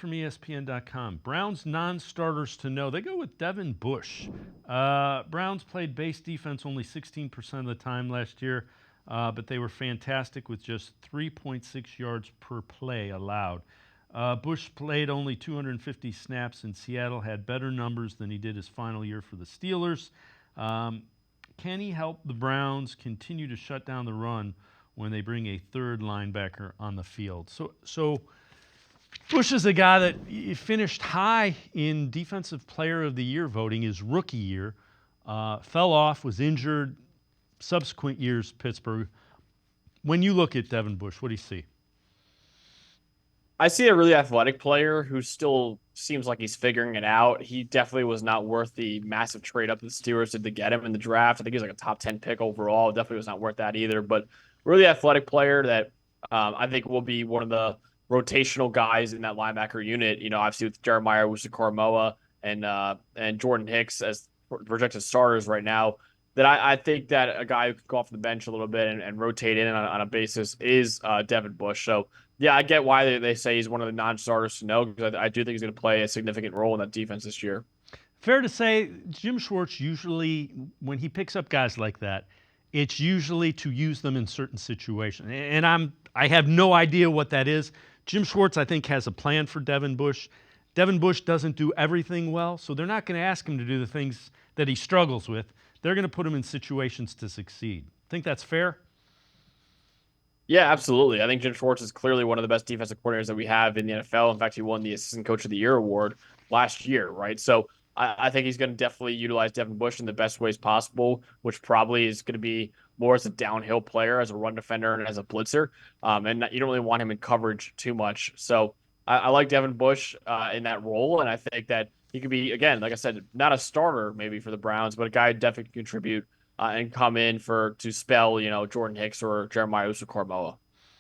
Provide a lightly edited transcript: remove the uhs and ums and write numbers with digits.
from ESPN.com. Browns non-starters to know. They go with Devin Bush. Browns played base defense only 16% of the time last year, but they were fantastic with just 3.6 yards per play allowed. Bush played only 250 snaps in Seattle, had better numbers than he did his final year for the Steelers. Can he help the Browns continue to shut down the run when they bring a third linebacker on the field? So Bush is a guy that finished high in Defensive Player of the Year voting his rookie year, fell off, was injured, subsequent years, Pittsburgh. When you look at Devin Bush, what do you see? I see a really athletic player who still seems like he's figuring it out. He definitely was not worth the massive trade up that the Steelers did to get him in the draft. I think he's like a top 10 pick overall. Definitely was not worth that either. But really athletic player that I think will be one of the rotational guys in that linebacker unit. Obviously with Jeremiah Owusu-Koramoah and Jordan Hicks as projected starters right now. That I think that a guy who could go off the bench a little bit and rotate in on a basis is Devin Bush. So yeah, I get why they say he's one of the non-starters to know because I do think he's going to play a significant role in that defense this year. Fair to say, Jim Schwartz usually, when he picks up guys like that, it's usually to use them in certain situations. And I have no idea what that is. Jim Schwartz, I think, has a plan for Devin Bush. Devin Bush doesn't do everything well, so they're not going to ask him to do the things that he struggles with. They're going to put him in situations to succeed. Think that's fair? Yeah, absolutely. I think Jim Schwartz is clearly one of the best defensive coordinators that we have in the NFL. In fact, he won the Assistant Coach of the Year award last year, right? So I think he's going to definitely utilize Devin Bush in the best ways possible, which probably is going to be more as a downhill player, as a run defender, and as a blitzer. And you don't really want him in coverage too much. So I like Devin Bush in that role, and I think that he could be, again, like I said, not a starter maybe for the Browns, but a guy who definitely can contribute and come in to spell, Jordan Hicks or Jeremiah Owusu-Koramoah.